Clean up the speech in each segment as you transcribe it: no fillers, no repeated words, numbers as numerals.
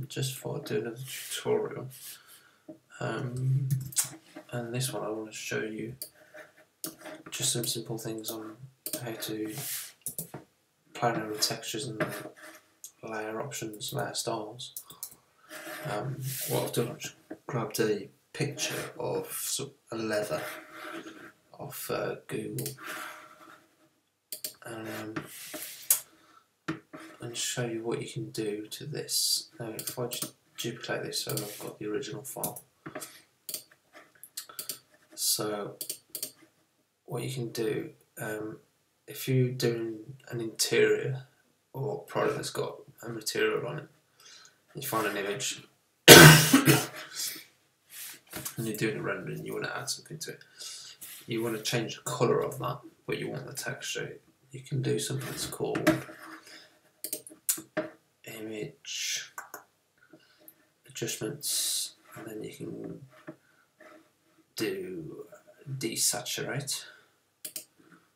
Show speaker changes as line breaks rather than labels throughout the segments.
Just for doing a tutorial, and this one I want to show you just some simple things on how to play around with textures and layer options, layer styles. What I've done, I've just grabbed a picture of a leather off Google and show you what you can do to this. Now, if I just duplicate this so I've got the original file. So what you can do, if you're doing an interior or a product that's got a material on it, you find an image and you're doing a rendering, you want to add something to it. You want to change the colour of that, but you want the texture. You can do something that's called image adjustments, and then you can do desaturate.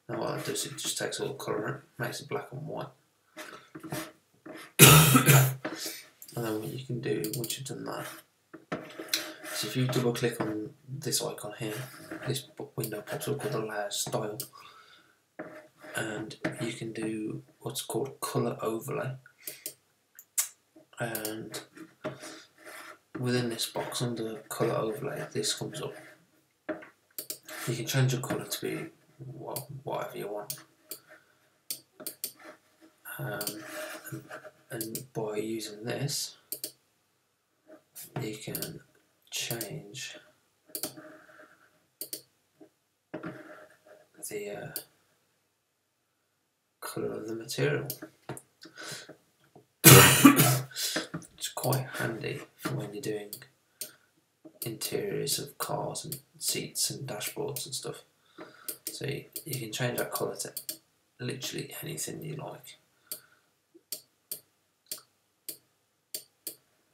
Now what that does, it just takes all the colour out, makes it black and white. And then what you can do once you've done that, so if you double click on this icon here, this window pops up called the layer style, and you can do what's called colour overlay. And within this box under colour overlay, this comes up. You can change your colour to be whatever you want, and by using this you can change the colour of the material. It's quite handy for when you're doing interiors of cars and seats and dashboards and stuff. So you can change that colour to literally anything you like,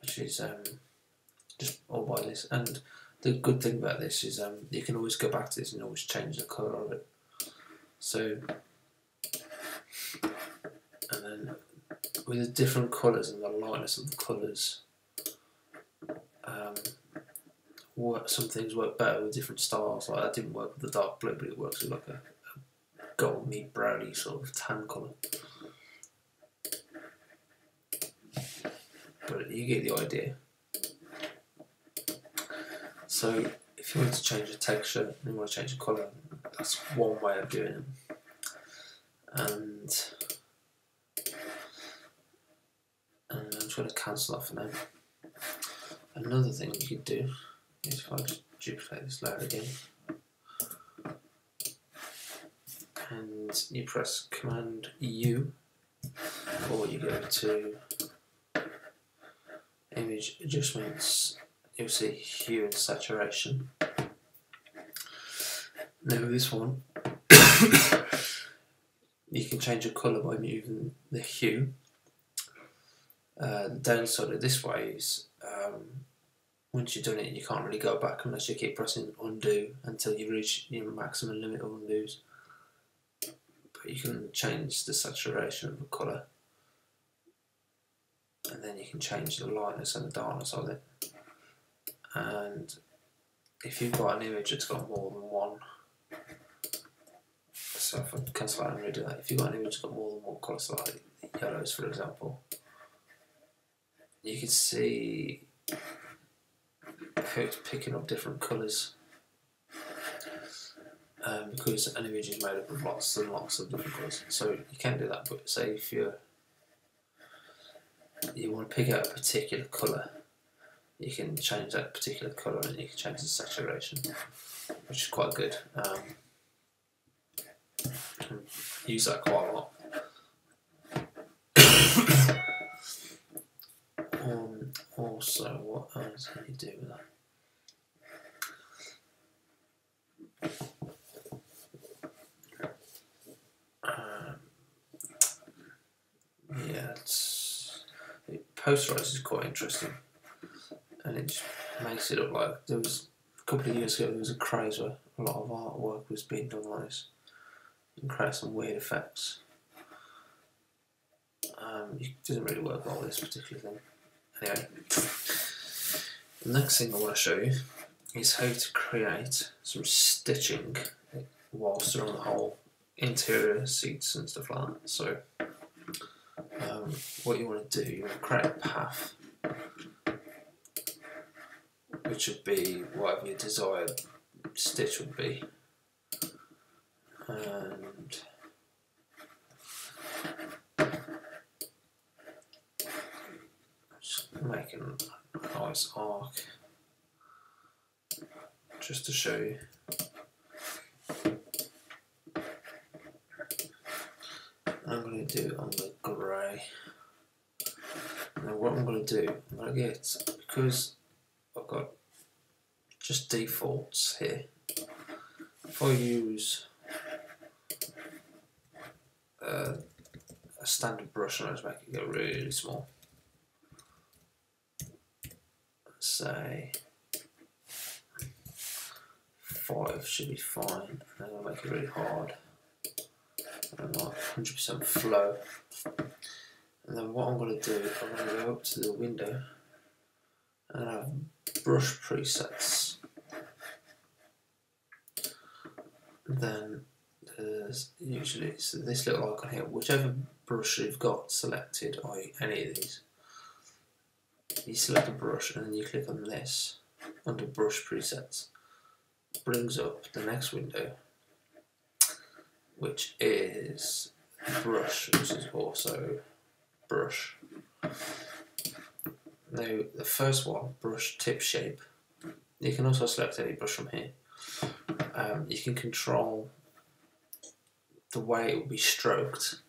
which is just all by this. And the good thing about this is you can always go back to this and always change the colour of it. So, and then with the different colours and the lightness of the colours, some things work better with different styles. Like that didn't work with the dark blue, but it works with like a goldy, browny sort of tan colour. But you get the idea. So if you want to change the texture and you want to change the colour, that's one way of doing it. And I'm trying to cancel that for now. Another thing you could do is if I just duplicate this layer again, and you press Command U, or you go to Image Adjustments, you'll see Hue and Saturation. Now with this one, you can change the colour by moving the hue. The downside of this way is once you've done it, you can't really go back unless you keep pressing undo until you reach your maximum limit of undos. But you can change the saturation of the colour, and then you can change the lightness and the darkness of it. And if you've got an image that's got more than one, so if I cancel out and redo that, if you've got an image that's got more than one colour, so like yellows for example, you can see how it's picking up different colours, because an image is made up of lots and lots of different colours. So you can do that, but say if you want to pick out a particular colour, you can change that particular colour and you can change the saturation, which is quite good. Use that quite a lot. Also, what else can you do with that? Yeah, posterize is quite interesting, and it just makes it look like there was a couple of years ago there was a craze where a lot of artwork was being done like this and create some weird effects. It doesn't really work well with this particular thing. Anyway, the next thing I want to show you is how to create some stitching whilst they're on the whole interior seats and stuff like that. So what you want to do, you want to create a path which would be whatever your desired stitch would be, and just making a nice arc just to show you. I'm going to do it on the grey. Now what I'm going to do, I'm going to get, because I've got just defaults here, if I use a standard brush and I just make it go really small, say 5 should be fine, and then I'll make it really hard and not 100% flow. And then what I'm going to do, I'm going to go up to the window and I have brush presets. Then there's usually this little icon here, whichever brush you've got selected, i.e. any of these, you select a brush and then you click on this under brush presets. It brings up the next window, which is brush, which is also brush. Now the first one, brush tip shape, you can also select any brush from here. You can control the way it will be stroked,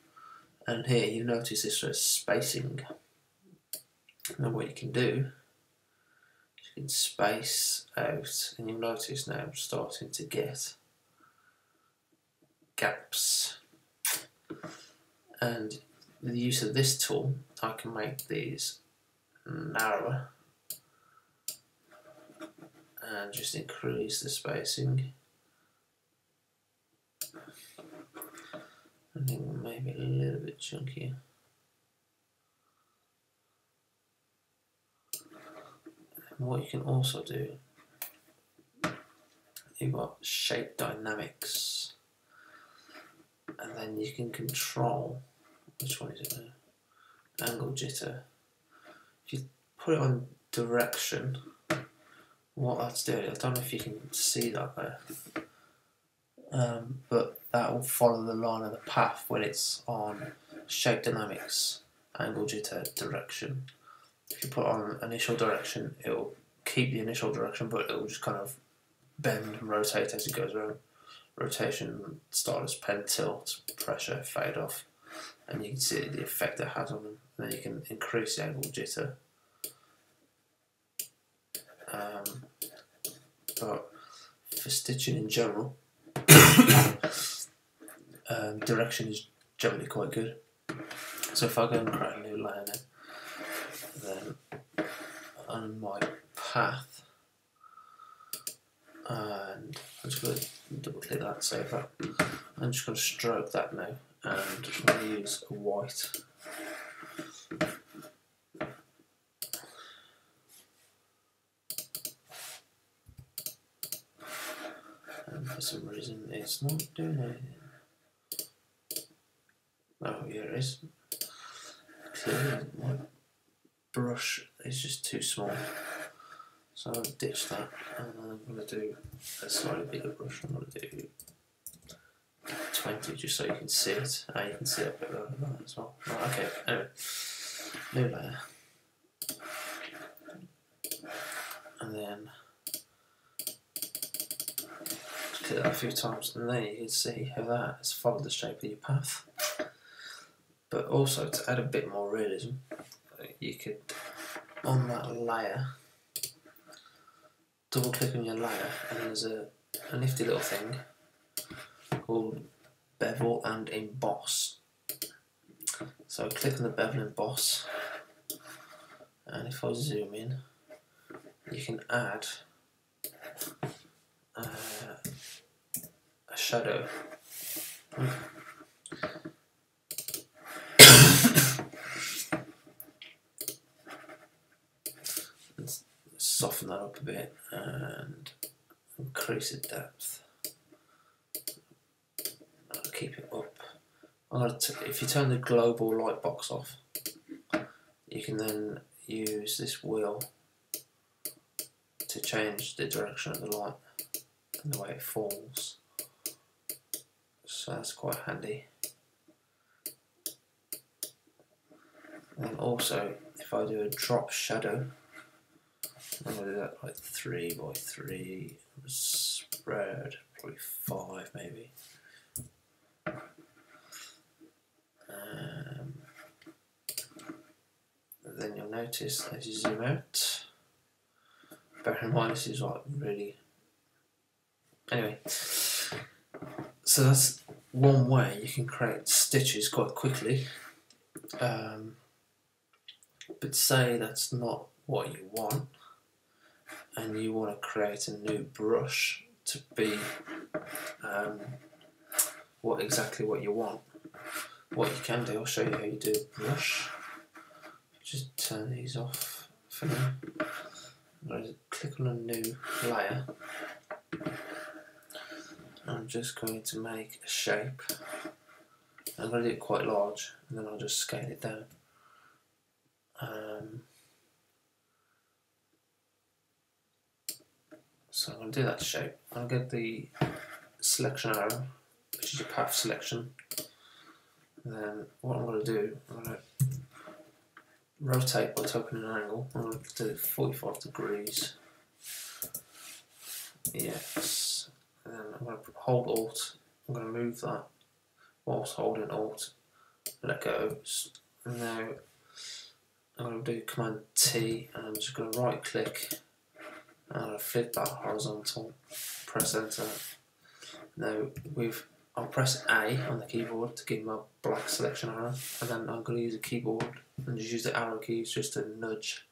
and here you notice this as spacing. Now what you can do, you can space out, and you'll notice now I'm starting to get gaps. And with the use of this tool, I can make these narrower and just increase the spacing. I think maybe a little bit chunkier. And what you can also do, you've got shape dynamics, and then you can control, which one is it now? Angle jitter. If you put it on direction, what that's doing, I don't know if you can see that there, but that will follow the line of the path when it's on shape dynamics, angle jitter, direction. If you put on initial direction, it will keep the initial direction, but it will just kind of bend and rotate as it goes around. Rotation, start as pen tilt, pressure, fade off, and you can see the effect it has on them. And then you can increase the angle jitter. But for stitching in general, direction is generally quite good. So if I go and create a new layer now, then on my path, and I'm just going to double click that, save that. I'm just going to stroke that now, and I'm going to use a white. And for some reason it's not doing anything. Oh, here it is. Clearly my brush is just too small, so I'll ditch that, and then I'm going to do a slightly bigger brush. I'm going to do 20 just so you can see it. You can see it a bit better than that as well. Right, okay, anyway, new layer, and then click that a few times, and then you can see how that has followed the shape of your path. But also, to add a bit more realism, you could, on that layer, double click on your layer, and there's a nifty little thing called bevel and emboss. So click on the bevel and emboss, and if I zoom in, you can add a shadow. that up a bit and increase the depth. I'll keep it up. If you turn the global light box off, you can then use this wheel to change the direction of the light and the way it falls. So that's quite handy. And also, if I do a drop shadow, I'm going to do that like 3 by 3 spread, probably 5 maybe. Then you'll notice as you zoom out, bear in mind this is like really, anyway, so that's one way you can create stitches quite quickly. But say that's not what you want and you want to create a new brush to be exactly what you want. What you can do, I'll show you how you do a brush. Just turn these off for now. I'm going to click on a new layer. I'm just going to make a shape. I'm going to do it quite large and then I'll just scale it down. So I'm going to do that shape. I'll get the selection arrow, which is your path selection. And then what I'm going to do, I'm going to rotate by opening an angle. I'm going to do 45 degrees. Yes. And then I'm going to hold Alt. I'm going to move that whilst holding Alt. Let go. And now I'm going to do Command T and I'm just going to right click and I'm going to flip that horizontal. Press Enter. Now I'll press A on the keyboard to give me a black selection arrow, and then I'm going to use a keyboard and just use the arrow keys just to nudge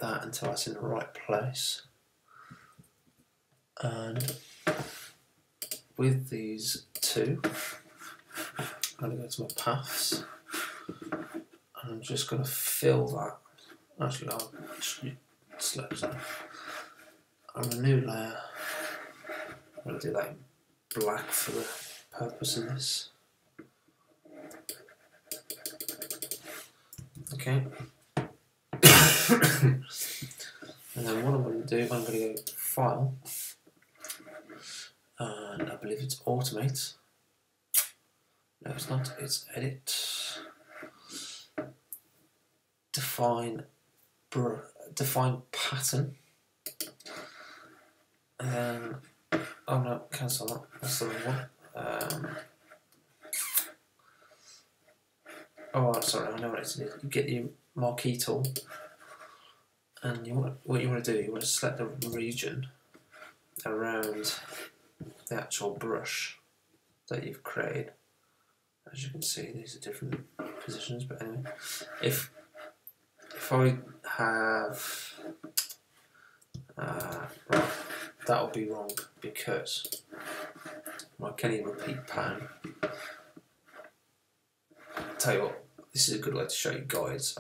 that until it's in the right place. And with these two, I'm going to go to my paths and I'm just going to fill that. Actually, I'll select that. On a new layer, I'm going to do that in black for the purpose of this. Okay. And then what I'm going to do, I'm going to go File, and I believe it's Automate. No, it's not. It's Edit, Define Pattern, and then oh no, cancel that. That's the wrong one. Oh, sorry, I know what it is. You get your Marquee Tool, and what you want to do, you want to select the region around the actual brush that you've created. As you can see, these are different positions, but anyway, if I have right, that'll be wrong because my Kenny repeat pattern. Tell you what, this is a good way to show you guides.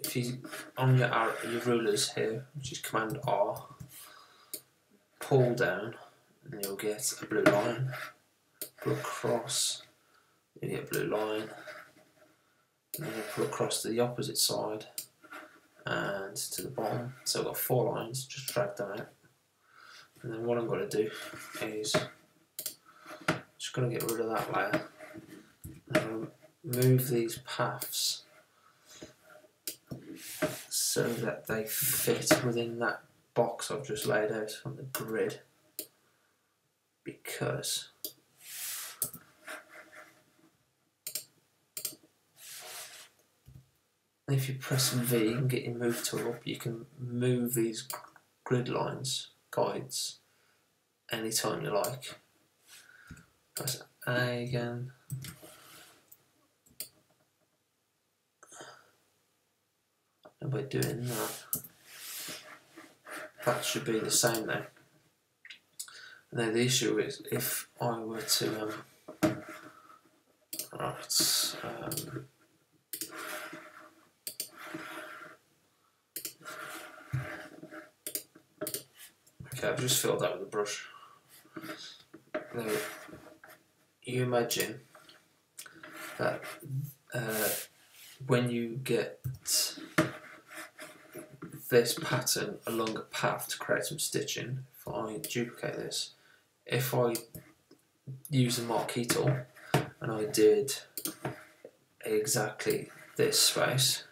If you on your rulers here, which is Command R, pull down, and you'll get a blue line. Pull across, you get a blue line, and then you pull across to the opposite side and to the bottom. So I've got 4 lines. Just drag them out, and then what I'm going to do is just going to get rid of that layer. And move these paths so that they fit within that box I've just laid out on the grid, because if you press V and get your move tool up, you can move these grid lines, guides, anytime you like. Press A again. And by doing that should be the same now. And then the issue is if I were to Okay, I've just filled that with a brush. Now, you imagine that when you get this pattern along a path to create some stitching, if I duplicate this, if I use the Marquee Tool and I did exactly this space,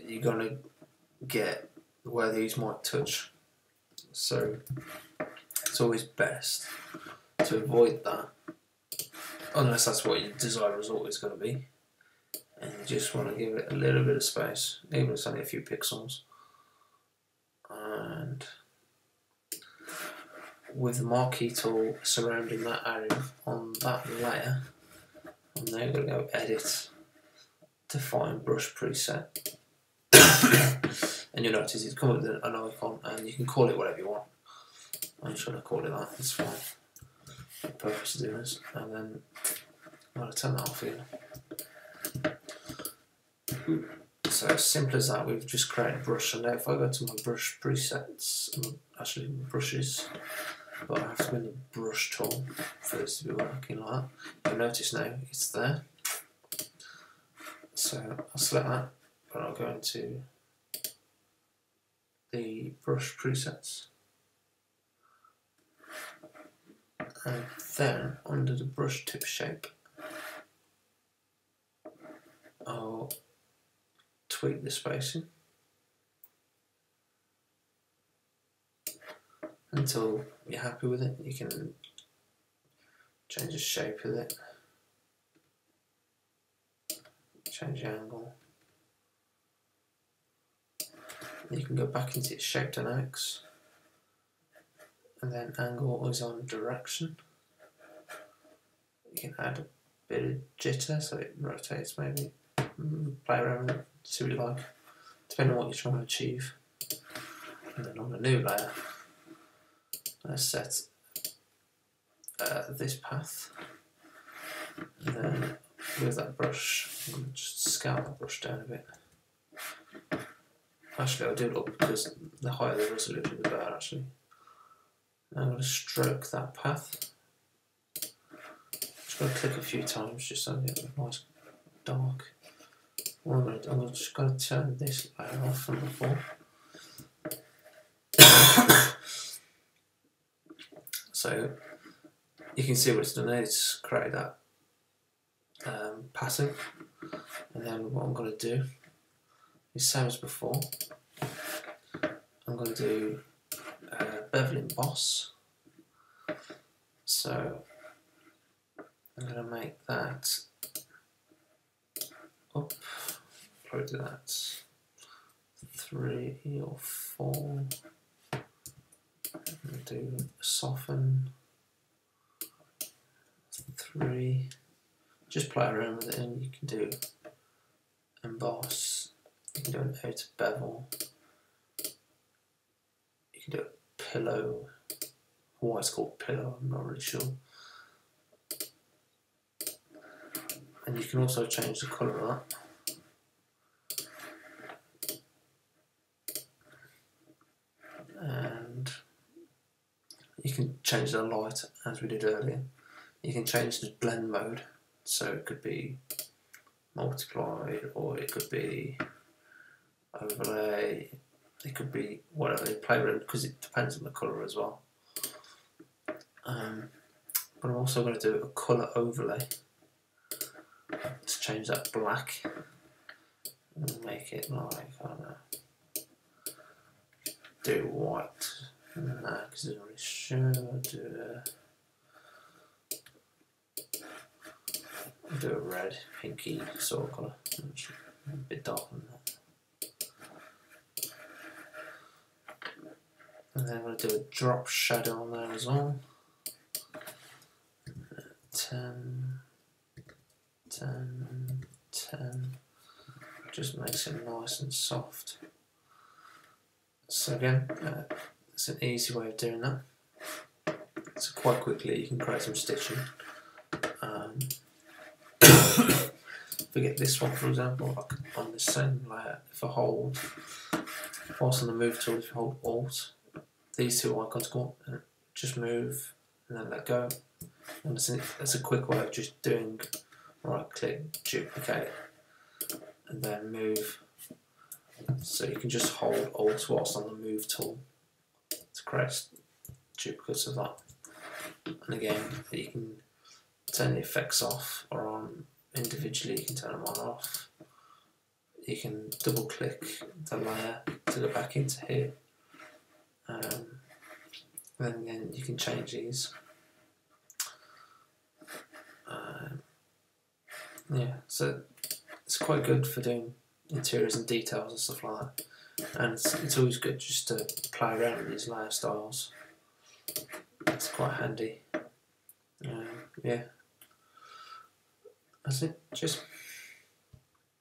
you're going to get where these might touch. So it's always best to avoid that, unless that's what your desired result is going to be, and you just want to give it a little bit of space, even if it's only a few pixels. And with the Marquee Tool surrounding that area on that layer, I'm now going to go Edit, Define Brush Preset, and you'll notice it's come up with an icon, and you can call it whatever you want. I'm just going to call it that, it's fine for the purpose of doing this. And then I'm going to turn that off here. So as simple as that, we've just created a brush, and now if I go to my brush presets, actually brushes, but I have to go in the brush tool for this to be working like that. You'll notice now it's there. So I'll select that, but I'll go into the brush presets, and then under the brush tip shape, I'll tweak the spacing until you're happy with it. You can change the shape of it, change the angle. You can go back into its shape dynamics, and then angle is on direction. You can add a bit of jitter so it rotates, maybe play around with it, see what you like, depending on what you're trying to achieve. And then on a new layer, let's set this path, and then with that brush, I'm going to just scale that brush down a bit. Actually, I'll do it up because the higher the resolution, the better. Actually, now I'm going to stroke that path. Just going to click a few times just so I get a nice dark. What I'm just going to turn this layer off from before. So you can see what it's done there. It's created that pattern, and then what I'm going to do is same as before. I'm going to do bevel emboss. So I'm going to make that up, probably do that 3 or 4. I'm going to do soften 3. Just play around with it, and you can do emboss. You can do an outer bevel. You can do a pillow. Why it's called pillow, I'm not really sure. And you can also change the colour of that. And you can change the light as we did earlier. You can change the blend mode, so it could be multiplied, or it could be overlay, it could be whatever they play with, because it depends on the colour as well. But I'm also going to do a colour overlay. Let's change that black and make it like, I don't know, do white. Nah, because it doesn't really show. Do a red, pinky sort of colour, a bit darker than that. And then I'm going to do a drop shadow on there as well. 10, 10, 10. Just makes it nice and soft. So again, it's an easy way of doing that. So quite quickly you can create some stitching. Forget this one, for example, like on the same layer, if I hold, whilst on the move tool, if you hold Alt these two icons come up and just move and then let go. And it's a quick way of just doing right click, duplicate, and then move. So you can just hold Alt whilst on the move tool to create duplicates of that. And again, you can turn the effects off or on individually, you can turn them on or off. You can double click the layer to go back into here. Then again, you can change these. Yeah, so it's quite good for doing interiors and details and stuff like that. And it's always good just to play around with these layer styles. It's quite handy. Yeah, that's it. Just